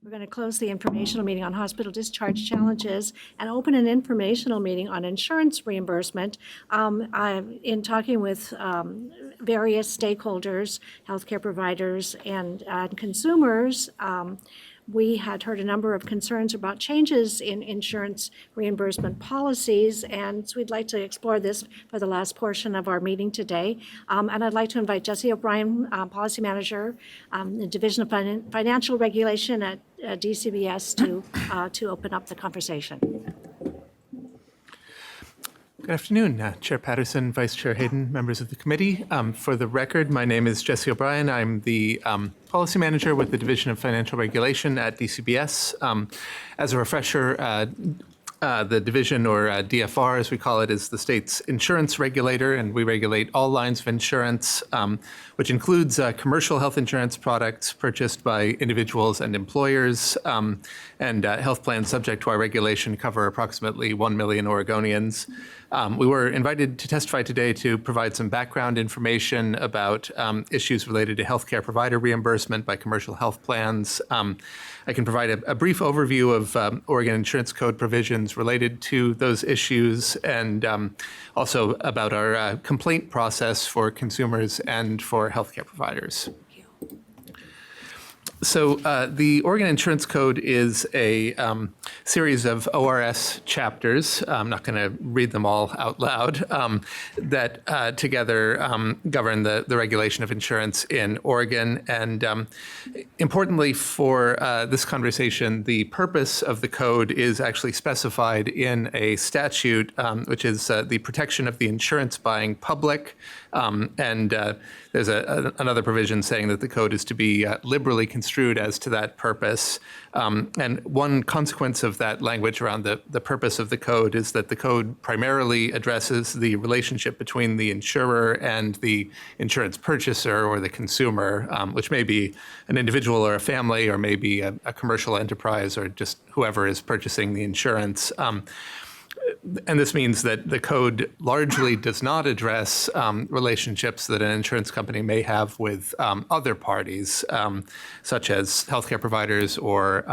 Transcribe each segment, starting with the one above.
We're going to close the informational meeting on hospital discharge challenges and open an informational meeting on insurance reimbursement. In talking with various stakeholders, healthcare providers, and consumers, we had heard a number of concerns about changes in insurance reimbursement policies, and so we'd like to explore this for the last portion of our meeting today. And I'd like to invite Jesse O'Brien, Policy Manager, the Division of Financial Regulation at DCBS, to open up the conversation. Good afternoon, Chair Patterson, Vice Chair Hayden, members of the committee. For the record, my name is Jesse O'Brien. I'm the Policy Manager with the Division of Financial Regulation at DCBS. As a refresher, the division, or DFR as we call it, is the state's insurance regulator, and we regulate all lines of insurance, which includes commercial health insurance products purchased by individuals and employers, and health plans subject to our regulation cover approximately 1 million Oregonians. We were invited to testify today to provide some background information about issues related to healthcare provider reimbursement by commercial health plans. I can provide a brief overview of Oregon Insurance Code provisions related to those issues, and also about our complaint process for consumers and for healthcare providers. So the Oregon Insurance Code is a series of ORS chapters. I'm not going to read them all out loud, that together govern the regulation of insurance in Oregon. And importantly for this conversation, the purpose of the code is actually specified in a statute, which is the protection of the insurance buying public. And there's another provision saying that the code is to be liberally construed as to that purpose. And one consequence of that language around the purpose of the code is that the code primarily addresses the relationship between the insurer and the insurance purchaser or the consumer, which may be an individual or a family, or maybe a commercial enterprise, or just whoever is purchasing the insurance. And this means that the code largely does not address relationships that an insurance company may have with other parties, such as healthcare providers, or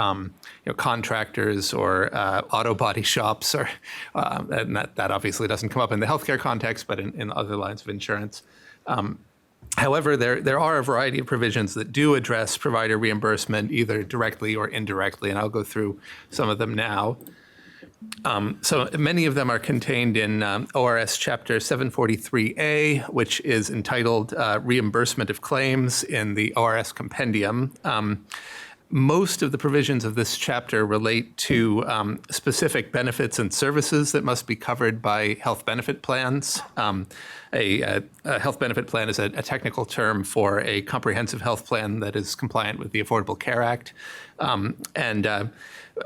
contractors, or auto body shops, or and that obviously doesn't come up in the healthcare context, but in other lines of insurance. However, there are a variety of provisions that do address provider reimbursement, either directly or indirectly, and I'll go through some of them now. So many of them are contained in ORS Chapter 743A, which is entitled Reimbursement of Claims in the ORS Compendium. Most of the provisions of this chapter relate to specific benefits and services that must be covered by health benefit plans. A health benefit plan is a technical term for a comprehensive health plan that is compliant with the Affordable Care Act.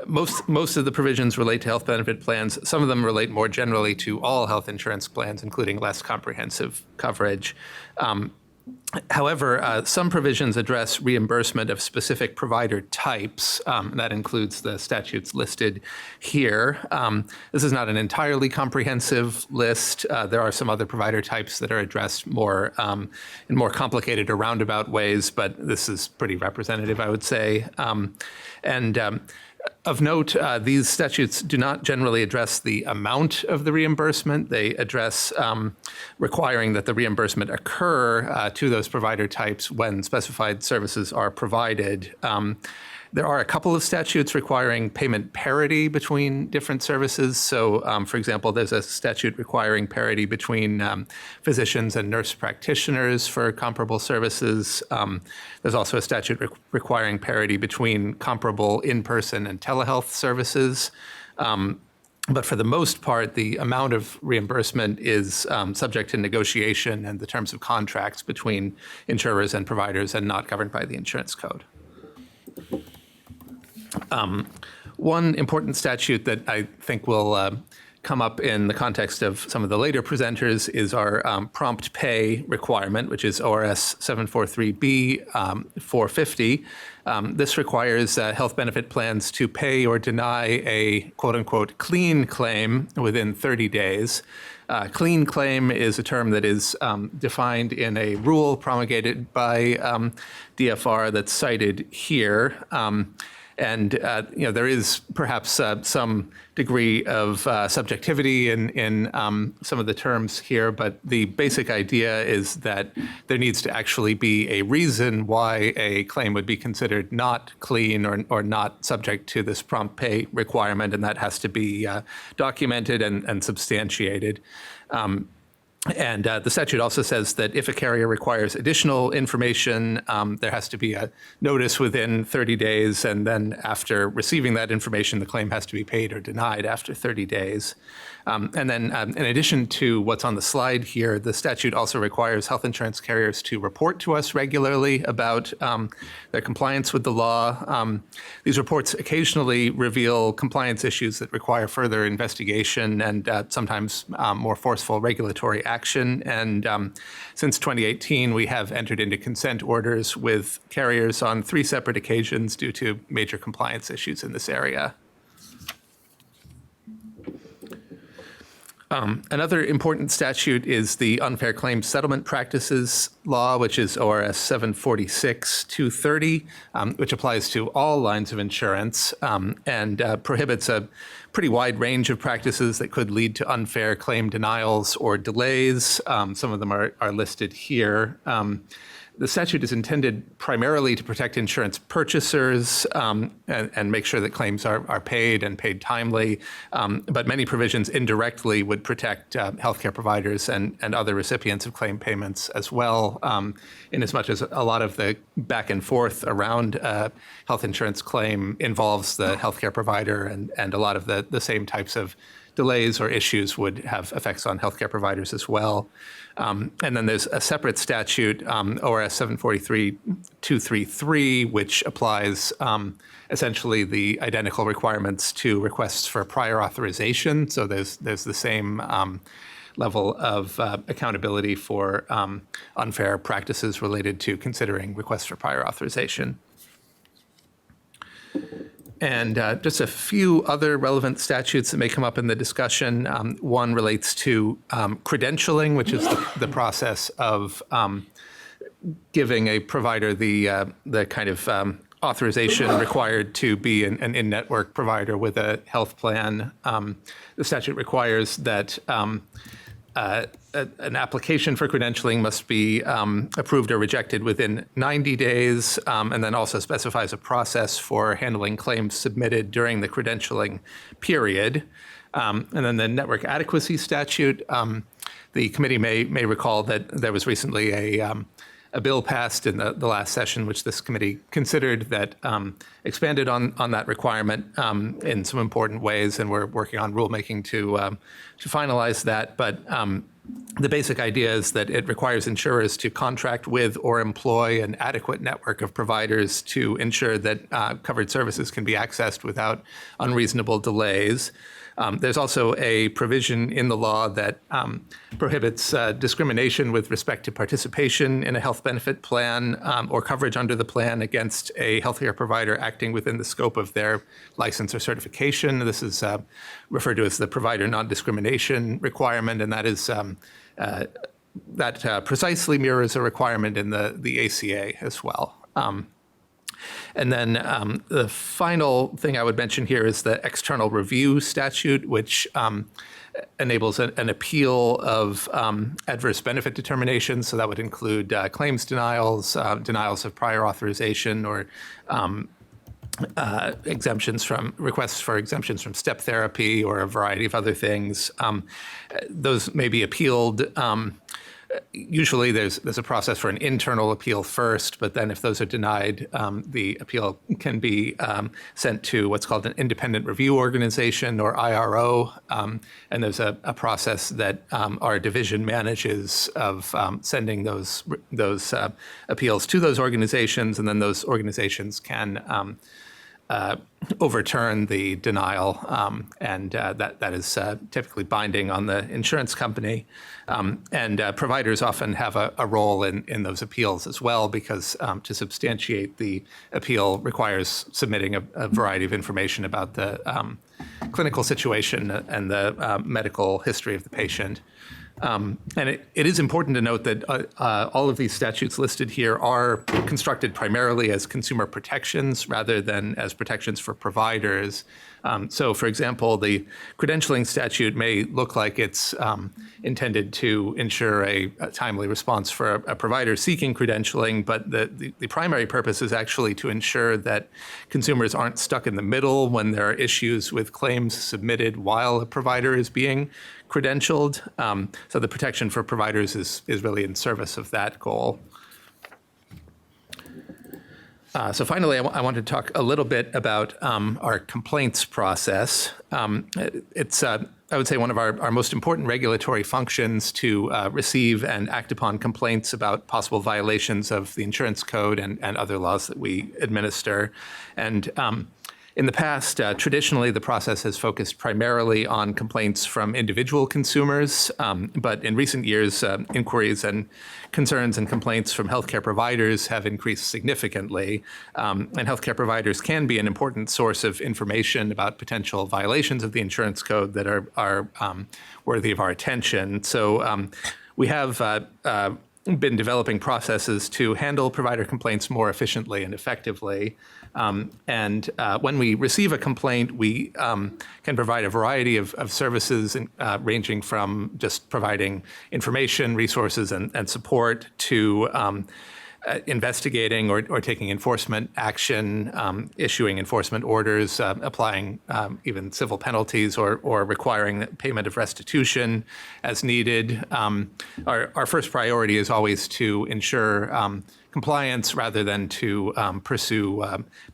Most of the provisions relate to health benefit plans. Some of them relate more generally to all health insurance plans, including less comprehensive coverage. However, some provisions address reimbursement of specific provider types. That includes the statutes listed here. This is not an entirely comprehensive list. There are some other provider types that are addressed more in more complicated or roundabout ways, but this is pretty representative, I would say. Of note, these statutes do not generally address the amount of the reimbursement. They address requiring that the reimbursement occur to those provider types when specified services are provided. There are a couple of statutes requiring payment parity between different services. So, for example, there's a statute requiring parity between physicians and nurse practitioners for comparable services. There's also a statute requiring parity between comparable in-person and telehealth services. But for the most part, the amount of reimbursement is subject to negotiation and the terms of contracts between insurers and providers, and not governed by the insurance code. One important statute that I think will come up in the context of some of the later presenters is our prompt pay requirement, which is ORS 743B 450. This requires health benefit plans to pay or deny a quote-unquote clean claim within 30 days. Clean claim is a term that is defined in a rule promulgated by DFR that's cited here. And there is perhaps some degree of subjectivity in some of the terms here, but the basic idea is that there needs to actually be a reason why a claim would be considered not clean or not subject to this prompt pay requirement, and that has to be documented and substantiated. And the statute also says that if a carrier requires additional information, there has to be a notice within 30 days, and then after receiving that information, the claim has to be paid or denied after 30 days. And then in addition to what's on the slide here, the statute also requires health insurance carriers to report to us regularly about their compliance with the law. These reports occasionally reveal compliance issues that require further investigation and sometimes more forceful regulatory action. And since 2018, we have entered into consent orders with carriers on 3 separate occasions due to major compliance issues in this area. Another important statute is the Unfair Claims Settlement Practices Law, which is ORS 746-230, which applies to all lines of insurance and prohibits a pretty wide range of practices that could lead to unfair claim denials or delays. Some of them are listed here. The statute is intended primarily to protect insurance purchasers and make sure that claims are paid and paid timely. But many provisions indirectly would protect healthcare providers and other recipients of claim payments as well, in as much as a lot of the back and forth around health insurance claim involves the healthcare provider, and a lot of the same types of delays or issues would have effects on healthcare providers as well. And then there's a separate statute, ORS 743-233, which applies essentially the identical requirements to requests for prior authorization. So there's the same level of accountability for unfair practices related to considering requests for prior authorization. And just a few other relevant statutes that may come up in the discussion. One relates to credentialing, which is the process of giving a provider the kind of authorization required to be an in-network provider with a health plan. The statute requires that an application for credentialing must be approved or rejected within 90 days, and then also specifies a process for handling claims submitted during the credentialing period. And then the network adequacy statute, the committee may recall that there was recently a bill passed in the last session, which this committee considered, that expanded on that requirement in some important ways, and we're working on rulemaking to finalize that. But the basic idea is that it requires insurers to contract with or employ an adequate network of providers to ensure that covered services can be accessed without unreasonable delays. There's also a provision in the law that prohibits discrimination with respect to participation in a health benefit plan or coverage under the plan against a healthcare provider acting within the scope of their license or certification. This is referred to as the provider non-discrimination requirement, and that is precisely mirrors a requirement in the ACA as well. And then the final thing I would mention here is the external review statute, which enables an appeal of adverse benefit determinations. So that would include claims denials, denials of prior authorization, or exemptions from requests for exemptions from step therapy, or a variety of other things. Those may be appealed. Usually there's a process for an internal appeal first, but then if those are denied, the appeal can be sent to what's called an independent review organization, or IRO, and there's a process that our division manages of sending those appeals to those organizations, and then those organizations can overturn the denial, and that is typically binding on the insurance company. And providers often have a role in those appeals as well, because to substantiate the appeal requires submitting a variety of information about the clinical situation and the medical history of the patient. And it is important to note that all of these statutes listed here are constructed primarily as consumer protections rather than as protections for providers. So, for example, the credentialing statute may look like it's intended to ensure a timely response for a provider seeking credentialing, but the primary purpose is actually to ensure that consumers aren't stuck in the middle when there are issues with claims submitted while a provider is being credentialed. So the protection for providers is really in service of that goal. So finally, I want to talk a little bit about our complaints process. It's, I would say, one of our most important regulatory functions to receive and act upon complaints about possible violations of the insurance code and other laws that we administer. And in the past, traditionally, the process has focused primarily on complaints from individual consumers, but in recent years, inquiries and concerns and complaints from healthcare providers have increased significantly, and healthcare providers can be an important source of information about potential violations of the insurance code that are worthy of our attention. So we have been developing processes to handle provider complaints more efficiently and effectively. And when we receive a complaint, we can provide a variety of services ranging from just providing information, resources, and support to investigating or taking enforcement action, issuing enforcement orders, applying even civil penalties or requiring payment of restitution as needed. Our first priority is always to ensure compliance rather than to pursue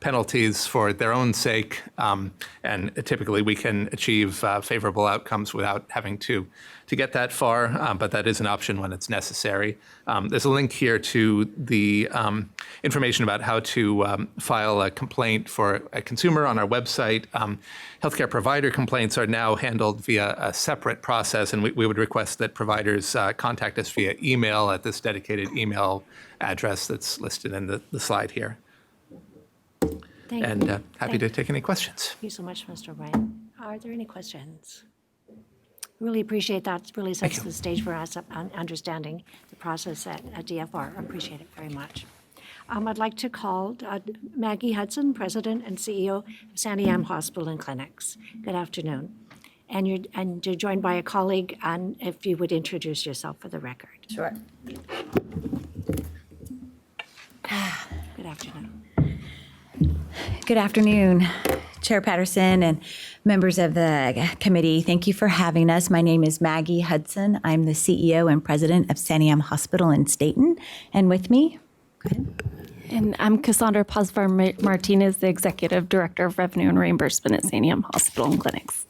penalties for their own sake. And typically we can achieve favorable outcomes without having to get that far, but that is an option when it's necessary. There's a link here to the information about how to file a complaint for a consumer on our website. Healthcare provider complaints are now handled via a separate process, and we would request that providers contact us via email at this dedicated email address that's listed in the slide here. And happy to take any questions. Thank you so much, Mr. Ryan. Are there any questions? Really appreciate that. It really sets the stage for us on understanding the process at DFR. I appreciate it very much. I'd like to call Maggie Hudson, President and CEO of Shenanigans Hospital and Clinics. Good afternoon. And you're joined by a colleague, and if you would introduce yourself for the record. Sure. Good afternoon. Good afternoon, Chair Patterson and members of the committee. Thank you for having us. My name is Maggie Hudson. I'm the CEO and President of Shenanigans Hospital in Staten. And with me, go ahead. And I'm Cassandra Posvar Martinez, the Executive Director of Revenue and Reimbursement at Shenanigans Hospital and Clinics.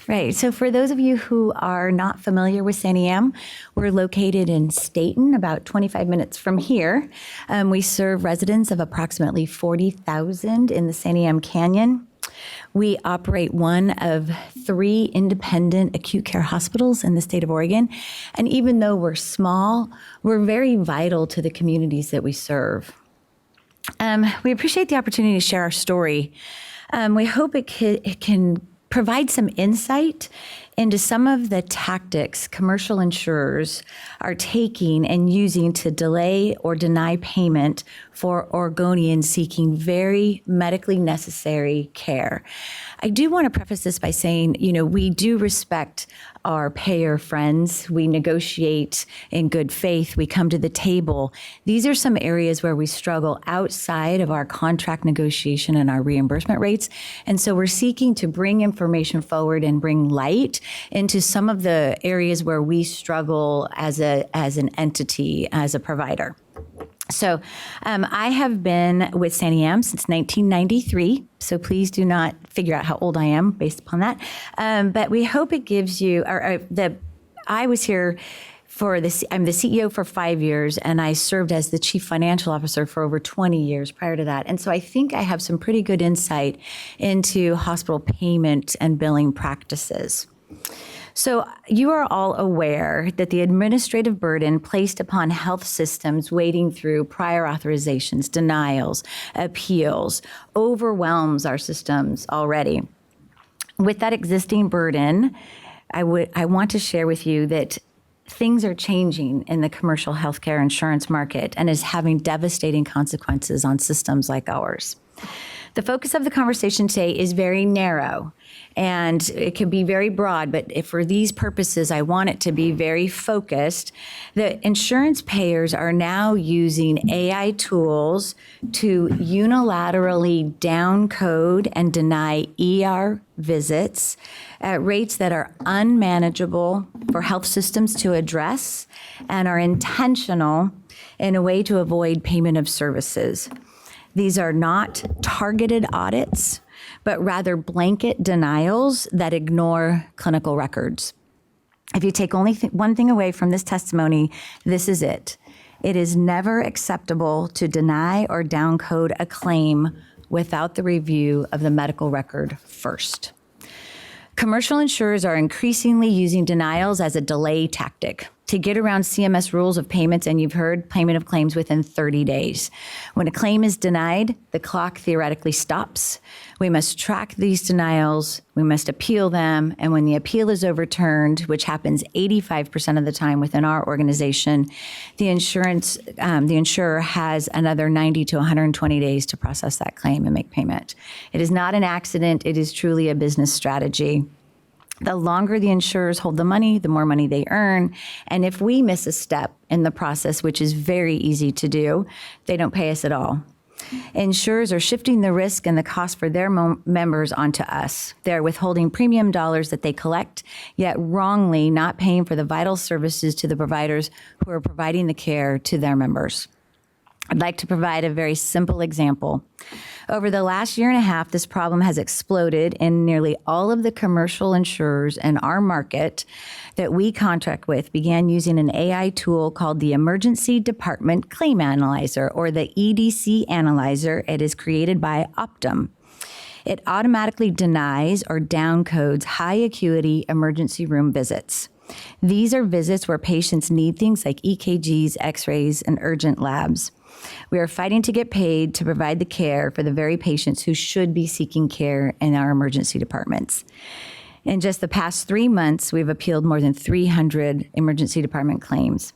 Right. So for those of you who are not familiar with Shenanigans, we're located in Staten, about 25 minutes from here. We serve residents of approximately 40,000 in the Shenanigans Canyon. We operate one of 3 independent acute care hospitals in the state of Oregon. And even though we're small, we're very vital to the communities that we serve. We appreciate the opportunity to share our story. We hope it can provide some insight into some of the tactics commercial insurers are taking and using to delay or deny payment for Oregonians seeking very medically necessary care. I do want to preface this by saying, we do respect our payer friends. We negotiate in good faith. We come to the table. These are some areas where we struggle outside of our contract negotiation and our reimbursement rates. And so we're seeking to bring information forward and bring light into some of the areas where we struggle as an entity, as a provider. So I have been with Shenanigans since 1993, so please do not figure out how old I am based upon that. But we hope it gives you, I was here I'm the CEO for 5 years, and I served as the Chief Financial Officer for over 20 years prior to that. And so I think I have some pretty good insight into hospital payment and billing practices. So you are all aware that the administrative burden placed upon health systems wading through prior authorizations, denials, appeals, overwhelms our systems already. With that existing burden, I want to share with you that things are changing in the commercial healthcare insurance market and is having devastating consequences on systems like ours. The focus of the conversation today is very narrow, and it can be very broad, but if for these purposes, I want it to be very focused. The insurance payers are now using AI tools to unilaterally downcode and deny ER visits at rates that are unmanageable for health systems to address and are intentional in a way to avoid payment of services. These are not targeted audits, but rather blanket denials that ignore clinical records. If you take only one thing away from this testimony, this is it. It is never acceptable to deny or downcode a claim without the review of the medical record first. Commercial insurers are increasingly using denials as a delay tactic to get around CMS rules of payments, and you've heard payment of claims within 30 days. When a claim is denied, the clock theoretically stops. We must track these denials, we must appeal them, and when the appeal is overturned, which happens 85% of the time within our organization, the insurer has another 90 to 120 days to process that claim and make payment. It is not an accident, it is truly a business strategy. The longer the insurers hold the money, the more money they earn. And if we miss a step in the process, which is very easy to do, they don't pay us at all. Insurers are shifting the risk and the cost for their members onto us. They're withholding premium dollars that they collect, yet wrongly not paying for the vital services to the providers who are providing the care to their members. I'd like to provide a very simple example. Over the last year and a half, this problem has exploded in nearly all of the commercial insurers in our market that we contract with began using an AI tool called the Emergency Department Claim Analyzer, or the EDC Analyzer. It is created by Optum. It automatically denies or downcodes high acuity emergency room visits. These are visits where patients need things like EKGs, x-rays, and urgent labs. We are fighting to get paid to provide the care for the very patients who should be seeking care in our emergency departments. In just the past 3 months, we've appealed more than 300 emergency department claims.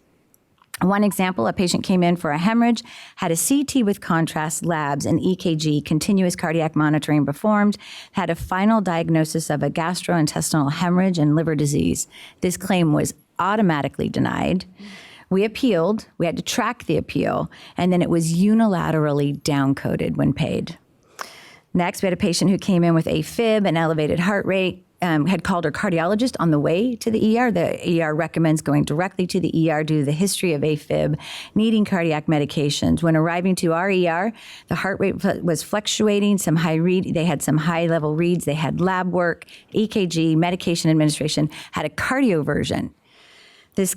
One example, a patient came in for a hemorrhage, had a CT with contrast labs and EKG, continuous cardiac monitoring performed, had a final diagnosis of a gastrointestinal hemorrhage and liver disease. This claim was automatically denied. We appealed, we had to track the appeal, and then it was unilaterally downcoded when paid. Next, we had a patient who came in with AFib and elevated heart rate, had called her cardiologist on the way to the ER. The ER recommends going directly to the ER due to the history of AFib, needing cardiac medications. When arriving to our ER, the heart rate was fluctuating, they had some high-level reads, they had lab work, EKG, medication administration, had a cardioversion. This,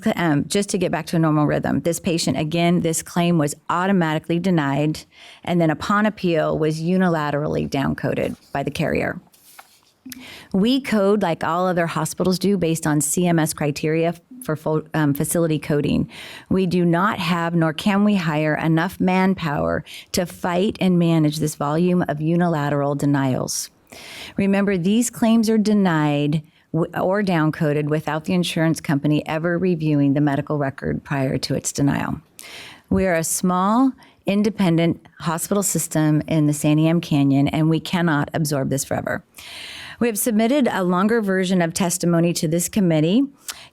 just to get back to a normal rhythm, this patient, again, this claim was automatically denied, and then upon appeal was unilaterally downcoded by the carrier. We code like all other hospitals do based on CMS criteria for facility coding. We do not have, nor can we hire enough manpower to fight and manage this volume of unilateral denials. Remember, these claims are denied or downcoded without the insurance company ever reviewing the medical record prior to its denial. We are a small, independent hospital system in the Santiam Canyon, and we cannot absorb this forever. We have submitted a longer version of testimony to this committee.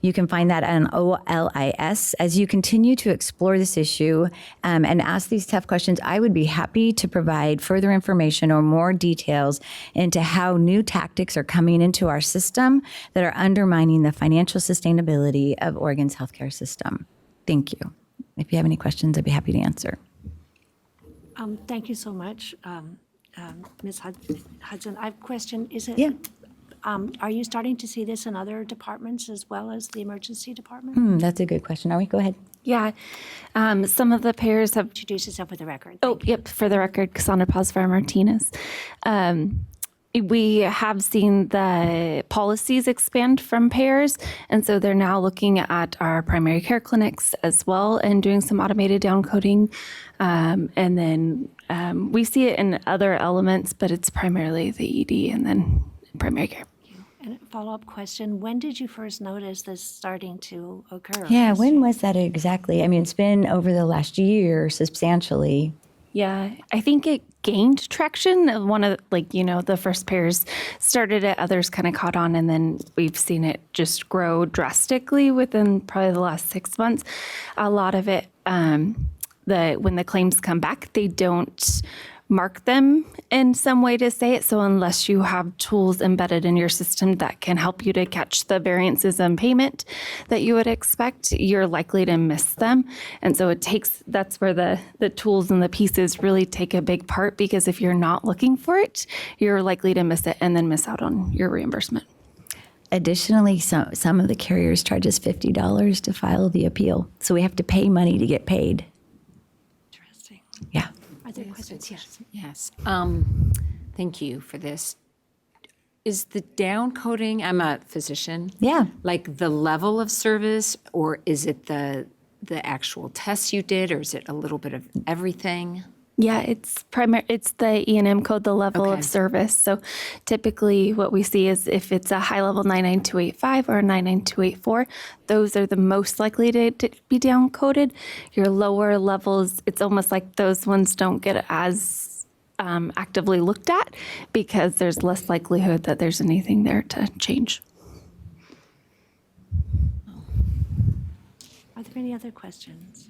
You can find that on OLIS. As you continue to explore this issue and ask these tough questions, I would be happy to provide further information or more details into how new tactics are coming into our system that are undermining the financial sustainability of Oregon's healthcare system. Thank you. If you have any questions, I'd be happy to answer. Thank you so much, Ms. Hudson. I have a question. Yeah. Are you starting to see this in other departments as well as the emergency department? That's a good question. Are we? Go ahead. Yeah. Some of the payers have. Introduce yourself for the record. Yep. For the record, Cassandra Posvar Martinez. We have seen the policies expand from payers, and so they're now looking at our primary care clinics as well and doing some automated downcoding. And then we see it in other elements, but it's primarily the ED and then primary care. And a follow-up question, when did you first notice this starting to occur? Yeah, when was that exactly? I mean, it's been over the last year substantially. Yeah, I think it gained traction. One of the first pairs started it, others kind of caught on, and then we've seen it just grow drastically within probably the last 6 months. A lot of it, when the claims come back, they don't mark them in some way to say it. So unless you have tools embedded in your system that can help you to catch the variances in payment that you would expect, you're likely to miss them. And so that's where the tools and the pieces really take a big part, because if you're not looking for it, you're likely to miss it and then miss out on your reimbursement. Additionally, some of the carriers charge us $50 to file the appeal. So we have to pay money to get paid. Interesting. Yeah. Are there questions? Yes. Yes. Thank you for this. Is the down coding, I'm a physician. Yeah. Like the level of service, or is it the actual tests you did, or is it a little bit of everything? Yeah, it's the E&M code, the level Okay. of service. So typically what we see is if it's a high level 99285 or a 99284, those are the most likely to be down coded. Your lower levels, it's almost like those ones don't get as actively looked at because there's less likelihood that there's anything there to change. Are there any other questions?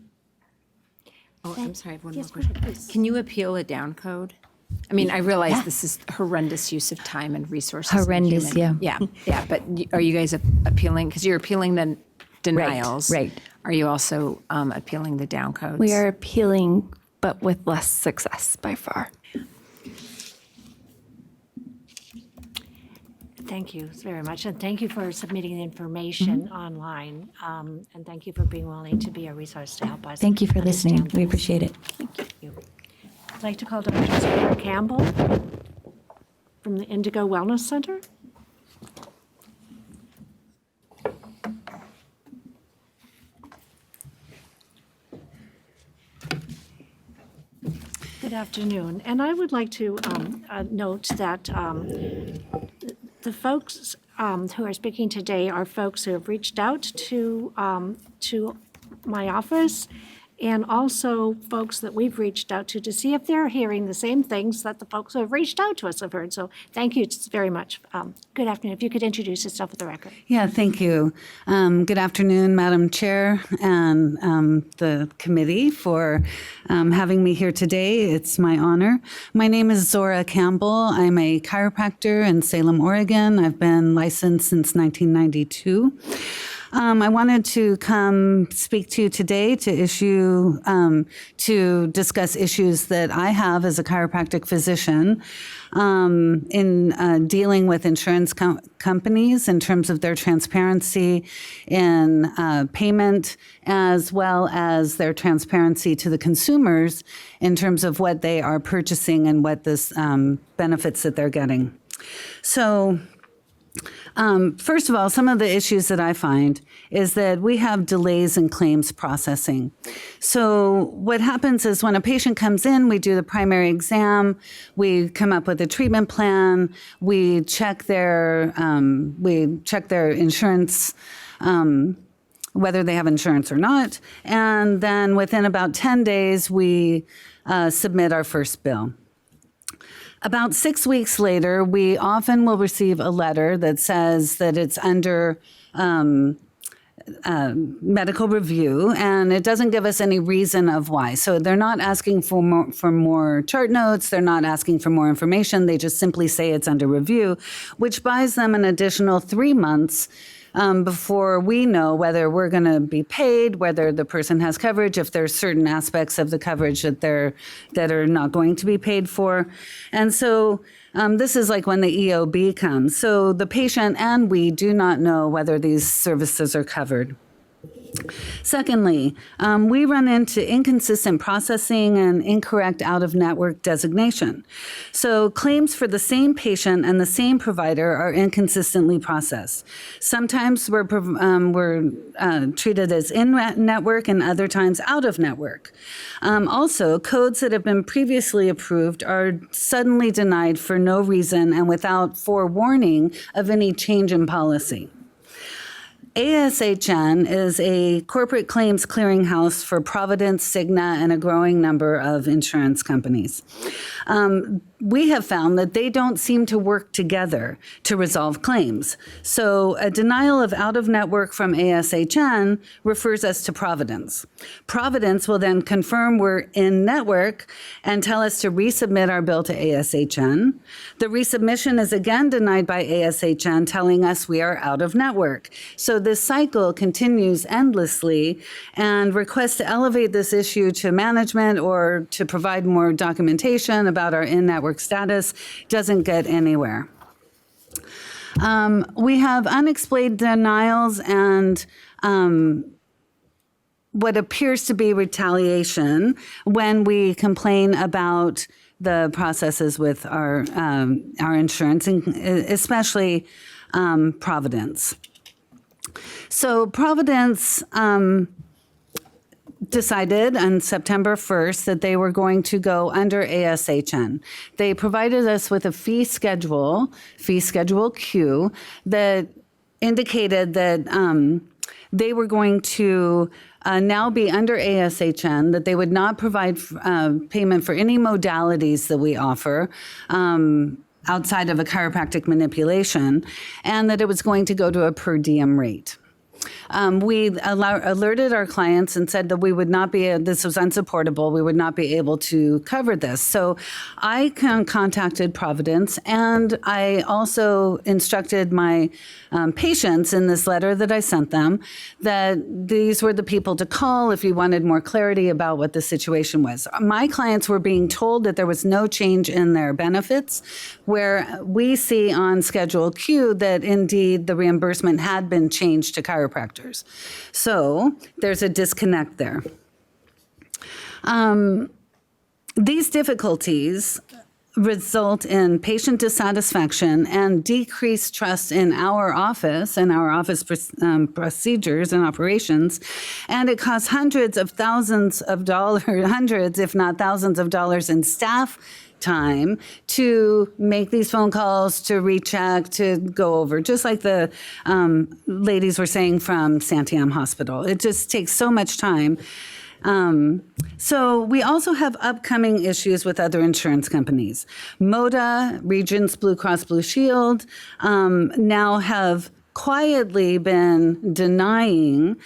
Oh, I'm sorry, I have one Yes, more go ahead, question. please. Can you appeal a down code? I mean, I realize this is horrendous use of time and resources. and Horrendous, human- Yeah, but are you guys appealing, because you're appealing the denials. right. Are you also appealing the down codes? We are appealing, but with less success by far. Thank you very much, and thank you for submitting the information Mm-hmm. online, and thank you for being willing to be a resource to help us. Thank you for listening. understand We this. appreciate it. Thank you. I'd like to call Dr. Sarah Campbell from the Indigo Wellness Center. Good afternoon, and I would like to note that the folks who are speaking today are folks who have reached out to my office, and also folks that we've reached out to see if they're hearing the same things that the folks who have reached out to us have heard. So thank you very much. Good afternoon. If you could introduce yourself for the record. Yeah, thank you. Good afternoon, Madam Chair and the committee for having me here today. It's my honor. My name is Zora Campbell. I'm a chiropractor in Salem, Oregon. I've been licensed since 1992. I wanted to come speak to you today to discuss issues that I have as a chiropractic physician in dealing with insurance companies in terms of their transparency in payment, as well as their transparency to the consumers in terms of what they are purchasing and what this benefits that they're getting. So, first of all, some of the issues that I find is that we have delays in claims processing. So what happens is when a patient comes in, we do the primary exam, we come up with a treatment plan, we check their insurance, whether they have insurance or not, and then within about 10 days, we submit our first bill. About 6 weeks later, we often will receive a letter that says that it's under medical review, and it doesn't give us any reason of why. So they're not asking for more chart notes. They're not asking for more information. They just simply say it's under review, which buys them an additional 3 months before we know whether we're going to be paid, whether the person has coverage, if there's certain aspects of the coverage that are not going to be paid for. And so this is like when the EOB comes. So the patient and we do not know whether these services are covered. Secondly, we run into inconsistent processing and incorrect out-of-network designation. So claims for the same patient and the same provider are inconsistently processed. Sometimes we're treated as in-network and other times out-of-network. Also, codes that have been previously approved are suddenly denied for no reason and without forewarning of any change in policy. ASHN is a corporate claims clearinghouse for Providence, Cigna, and a growing number of insurance companies. We have found that they don't seem to work together to resolve claims. So a denial of out-of-network from ASHN refers us to Providence. Providence will then confirm we're in network and tell us to resubmit our bill to ASHN. The resubmission is again denied by ASHN, telling us we are out of network. So this cycle continues endlessly, and requests to elevate this issue to management or to provide more documentation about our in-network status doesn't get anywhere. We have unexplained denials and what appears to be retaliation when we complain about the processes with our insurance, especially Providence. So Providence decided on September 1st that they were going to go under ASHN. They provided us with a fee schedule Q, that indicated that they were going to now be under ASHN, that they would not provide payment for any modalities that we offer outside of a chiropractic manipulation, and that it was going to go to a per diem rate. We alerted our clients and said that we would not be, this was unsupportable, we would not be able to cover this. So I contacted Providence, and I also instructed my patients in this letter that I sent them that these were the people to call if you wanted more clarity about what the situation was. My clients were being told that there was no change in their benefits, where we see on Schedule Q that indeed the reimbursement had been changed to chiropractors. So there's a disconnect there. These difficulties result in patient dissatisfaction and decreased trust in our office and our office procedures and operations, and it costs hundreds if not thousands of dollars in staff time to make these phone calls, to recheck, to go over, just like the ladies were saying from Santiam Hospital. It just takes so much time. So we also have upcoming issues with other insurance companies. MODA, Regents Blue Cross Blue Shield, now have quietly been denying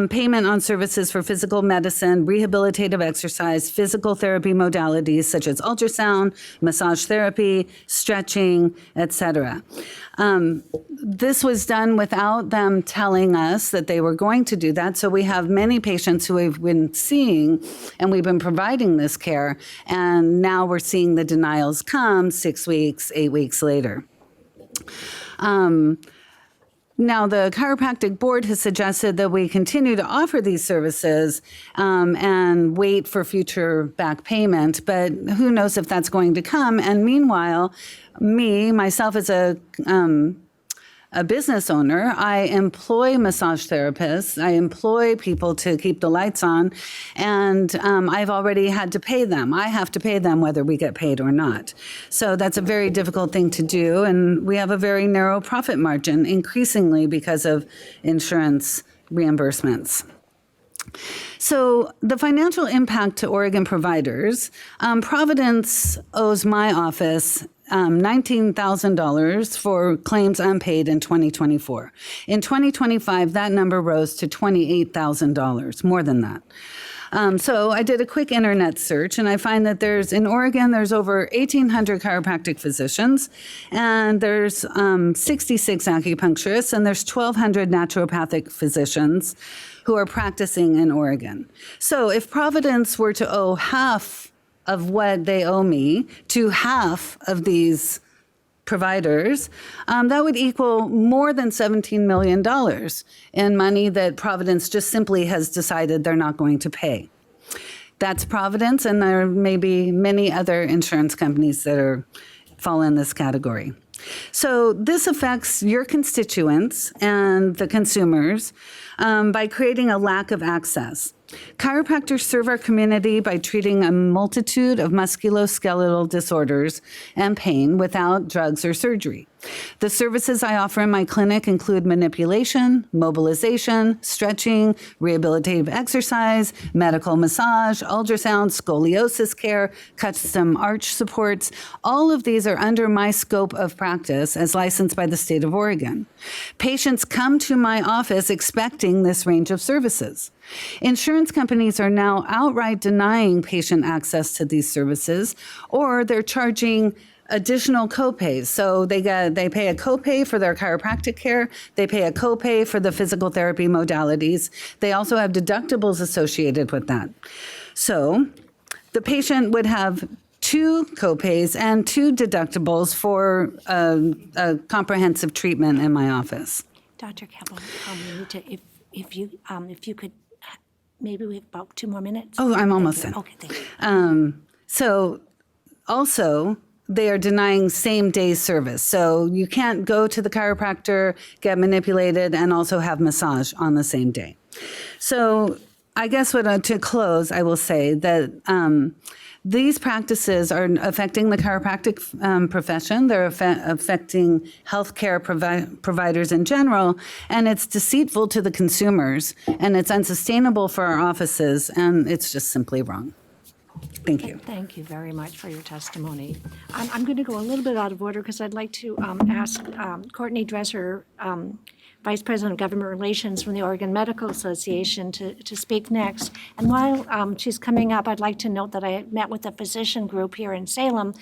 payment on services for physical medicine, rehabilitative exercise, physical therapy modalities such as ultrasound, massage therapy, stretching, etc. This was done without them telling us that they were going to do that. So we have many patients who we've been seeing, and we've been providing this care, and now we're seeing the denials come 6 weeks, 8 weeks later. Now, the chiropractic board has suggested that we continue to offer these services and wait for future back payment, but who knows if that's going to come. And meanwhile, myself as a business owner, I employ massage therapists, I employ people to keep the lights on, and I've already had to pay them. I have to pay them whether we get paid or not. So that's a very difficult thing to do, and we have a very narrow profit margin, increasingly because of insurance reimbursements. So the financial impact to Oregon providers, Providence owes my office $19,000 for claims unpaid in 2024. In 2025, that number rose to $28,000, more than that. So I did a quick internet search, and I find that in Oregon, there's over 1,800 chiropractic physicians, and there's 66 acupuncturists, and there's 1,200 naturopathic physicians who are practicing in Oregon. So if Providence were to owe half of what they owe me to half of these providers, that would equal more than $17 million in money that Providence just simply has decided they're not going to pay. That's Providence, and there may be many other insurance companies that fall in this category. So this affects your constituents and the consumers by creating a lack of access. Chiropractors serve our community by treating a multitude of musculoskeletal disorders and pain without drugs or surgery. The services I offer in my clinic include manipulation, mobilization, stretching, rehabilitative exercise, medical massage, ultrasound, scoliosis care, custom arch supports. All of these are under my scope of practice as licensed by the state of Oregon. Patients come to my office expecting this range of services. Insurance companies are now outright denying patient access to these services, or they're charging additional copays. So they pay a copay for their chiropractic care. They pay a copay for the physical therapy modalities. They also have deductibles associated with that. So the patient would have 2 copays and 2 deductibles for a comprehensive treatment in my office. Dr. Campbell, we need to, if you could, maybe we have about 2 more minutes. Oh, I'm almost Thank in. you. Okay, thank you. So also, they are denying same-day service. So you can't go to the chiropractor, get manipulated, and also have massage on the same day. So I guess to close, I will say that these practices are affecting the chiropractic profession. They're affecting healthcare providers in general, and it's deceitful to the consumers, and it's unsustainable for our offices, and it's just simply wrong. Thank you. Thank you very much for your testimony. I'm going to go a little bit out of order because I'd like to ask Courtney Dresser, Vice President of Government Relations from the Oregon Medical Association, to speak next. And while she's coming up, I'd like to note that I met with a physician group here in Salem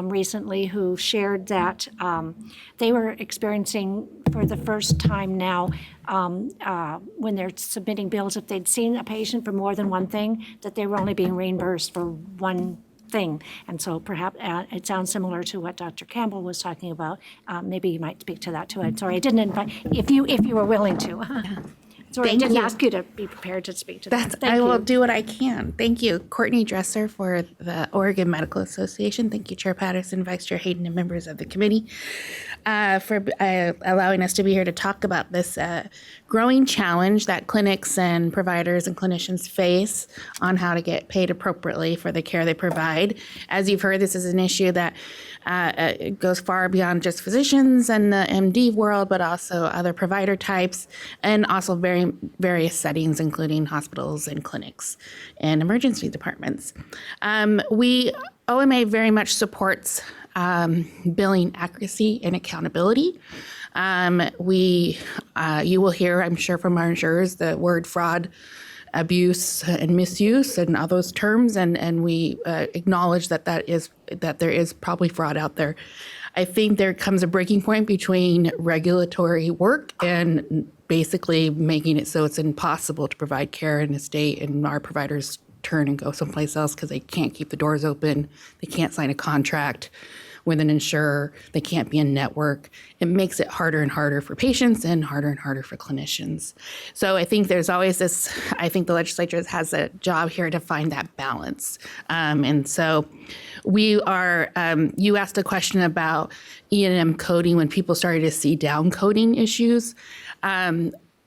recently who shared that they were experiencing for the first time now when they're submitting bills, if they'd seen a patient for more than one thing, that they were only being reimbursed for one thing. And so perhaps it sounds similar to what Dr. Campbell was talking about. Maybe you might speak to that too. I'm sorry, I didn't invite, if you were willing to. Sorry, I Thank didn't you. ask you to be prepared to speak to that. Thank I you. will do what I can. Thank you, Courtney Dresser for the Oregon Medical Association. Thank you, Chair Patterson, Vice Chair Hayden, and members of the committee for allowing us to be here to talk about this growing challenge that clinics and providers and clinicians face on how to get paid appropriately for the care they provide. As you've heard, this is an issue that goes far beyond just physicians and the MD world, but also other provider types and also various settings, including hospitals and clinics and emergency departments. OMA very much supports billing accuracy and accountability. You will hear, I'm sure, from our insurers the word fraud, abuse, and misuse, and all those terms, and we acknowledge that there is probably fraud out there. I think there comes a breaking point between regulatory work and basically making it so it's impossible to provide care in a state, and our providers turn and go someplace else because they can't keep the doors open, they can't sign a contract with an insurer, they can't be in network. It makes it harder and harder for patients and harder for clinicians. So I think there's always this, I think the legislature has a job here to find that balance. And so we are, you asked a question about E&M coding when people started to see down coding issues.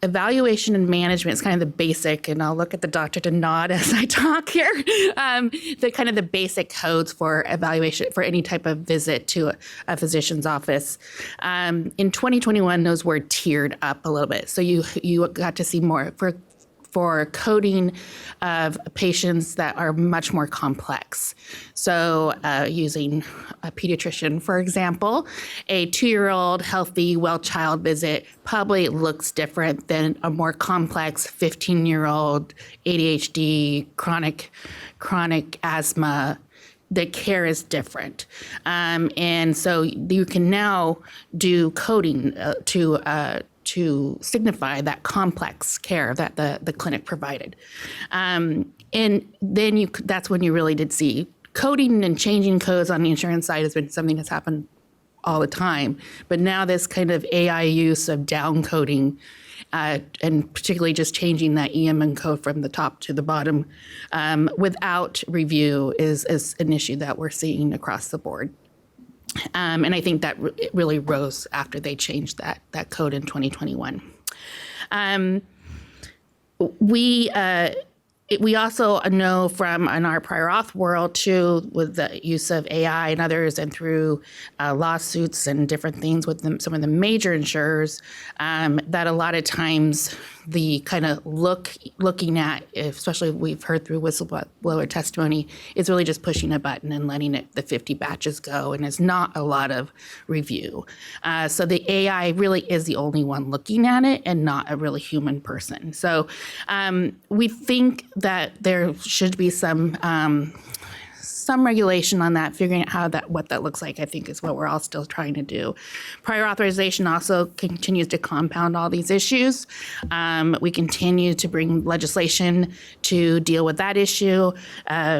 Evaluation and management is kind of the basic, and I'll look at the doctor to nod as I talk here, the kind of the basic codes for evaluation for any type of visit to a physician's office. In 2021, those were tiered up a little bit. So you got to see more for coding of patients that are much more complex. So using a pediatrician, for example, a 2-year-old healthy, well child visit probably looks different than a more complex 15-year-old ADHD, chronic asthma. The care is different. And so you can now do coding to signify that complex care that the clinic provided. And then that's when you really did see coding and changing codes on the insurance side has been something that's happened all the time. But now this kind of AI use of down coding, and particularly just changing that EMN code from the top to the bottom without review is an issue that we're seeing across the board. And I think that it really rose after they changed that code in 2021. We also know from in our prior auth world too, with the use of AI and others, and through lawsuits and different things with some of the major insurers, that a lot of times the kind of looking at, especially we've heard through whistleblower testimony, is really just pushing a button and letting the 50 batches go, and there's not a lot of review. So the AI really is the only one looking at it and not a really human person. So we think that there should be some regulation on that, figuring out what that looks like, I think is what we're all still trying to do. Prior authorization also continues to compound all these issues. We continue to bring legislation to deal with that issue.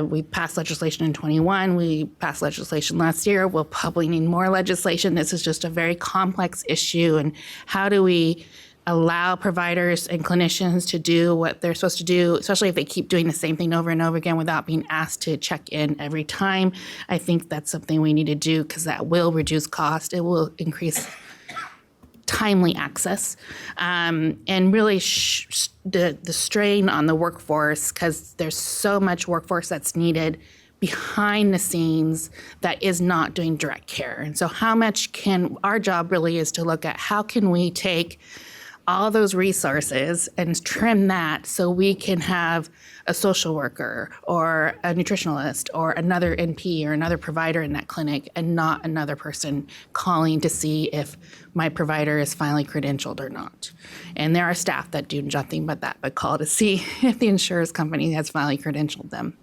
We passed legislation in 21. We passed legislation last year. We'll probably need more legislation. This is just a very complex issue. And how do we allow providers and clinicians to do what they're supposed to do, especially if they keep doing the same thing over and over again without being asked to check in every time? I think that's something we need to do, because that will reduce cost. It will increase timely access, and really the strain on the workforce, because there's so much workforce that's needed behind the scenes that is not doing direct care. And so our job really is to look at how can we take all those resources and trim that so we can have a social worker or a nutritionalist or another NP or another provider in that clinic, and not another person calling to see if my provider is finally credentialed or not. And there are staff that do nothing but call to see if the insurance company has finally credentialed them.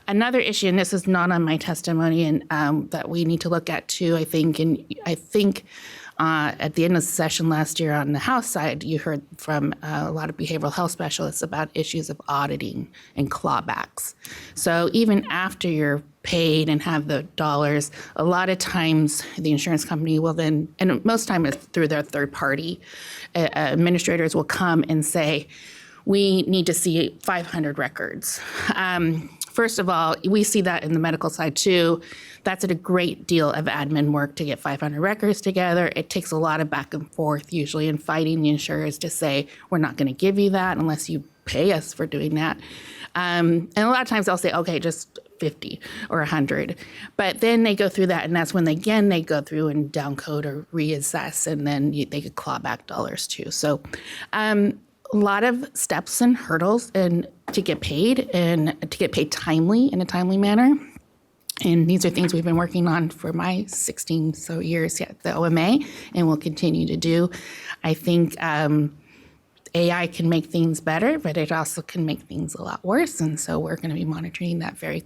Another issue, and this is not on my testimony, and that we need to look at too, I think at the end of the session last year on the House side, you heard from a lot of behavioral health specialists about issues of auditing and clawbacks. So even after you're paid and have the dollars, a lot of times the insurance company will then, and most time it's through their third party, administrators will come and say, we need to see 500 records. First of all, we see that in the medical side too. That's a great deal of admin work to get 500 records together. It takes a lot of back and forth usually in fighting the insurers to say, we're not going to give you that unless you pay us for doing that. And a lot of times they'll say, okay, just 50 or 100. But then they go through that, and that's when they go through and downcode or reassess, and then they could claw back dollars too. So a lot of steps and hurdles and to get paid, and to get paid timely in a timely manner. And these are things we've been working on for my 16 so years at the OMA, and will continue to do. I think AI can make things better, but it also can make things a lot worse. And so we're going to be monitoring that very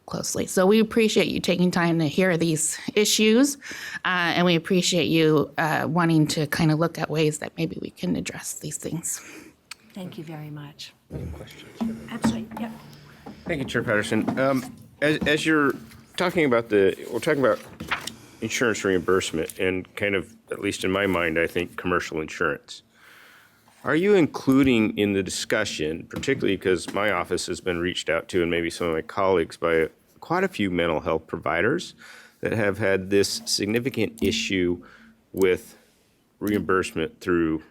closely. So we appreciate you taking time to hear these issues, and we appreciate you wanting to kind of look at ways that maybe we can address these things. Thank you very much. Any questions? Absolutely, yep. Thank you, Chair Patterson. As you're talking about we're talking about insurance reimbursement and kind of, at least in my mind, I think commercial insurance. Are you including in the discussion, particularly because my office has been reached out to, and maybe some of my colleagues, by quite a few mental health providers that have had this significant issue with reimbursement through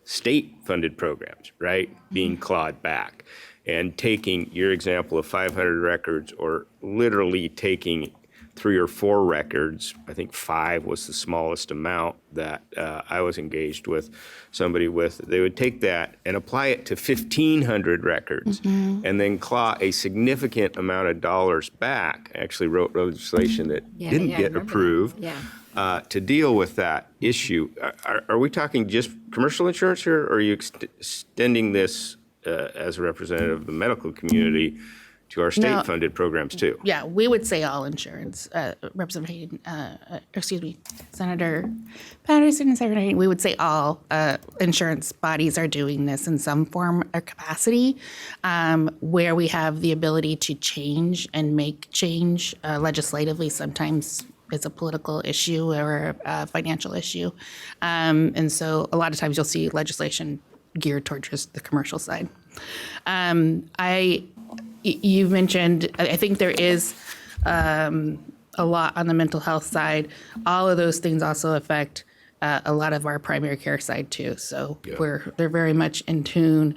state-funded programs, right, being clawed back, and taking your example of 500 records, or literally taking 3 or 4 records. I think 5 was the smallest amount that I was engaged with somebody with. They would take that and apply it to 1,500 records, and then claw a significant amount of dollars back. I actually wrote legislation that didn't get approved. To deal with that issue. Are we talking just commercial insurance here, or are you extending this as a representative of the medical community to our state-funded programs too? Yeah, we would say all insurance. Senator Patterson and Senator, we would say all insurance bodies are doing this in some form or capacity, where we have the ability to change and make change legislatively. Sometimes it's a political issue or a financial issue. And so a lot of times you'll see legislation geared towards just the commercial side. You mentioned, I think there is a lot on the mental health side. All of those things also affect a lot of our primary care side too. So they're very much in tune.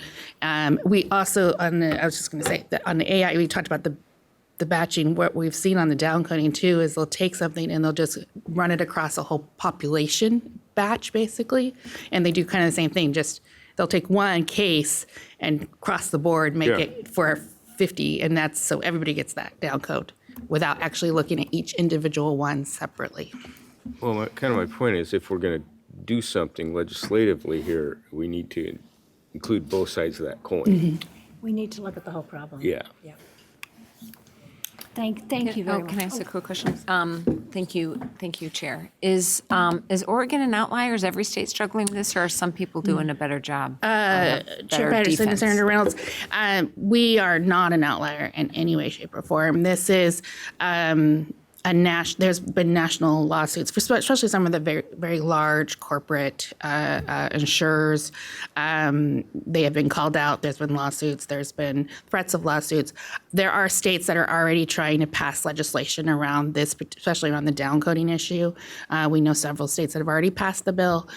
We also, I was just going to say that on the AI, we talked about the batching. What we've seen on the downcoding too is they'll take something and they'll just run it across a whole population batch basically. And they do kind of the same thing, just they'll take one case and across the board make it for 50, and that's so everybody gets that down code without actually looking at each individual one separately. Well, my point is, if we're going to do something legislatively here, we need to include both sides of that coin. We need to look at the whole problem. Yeah. Thank you very much. Can I ask a quick question? Thank you, Chair. Is Oregon an outlier? Is every state struggling with this, or are some people doing a better job? Chair Patterson and Senator Reynolds, we are not an outlier in any way, shape, or form. This is there's been national lawsuits, especially some of the very, very large corporate insurers. They have been called out. There's been lawsuits. There's been threats of lawsuits. There are states that are already trying to pass legislation around this, especially around the downcoding issue. We know several states that have already passed the bill,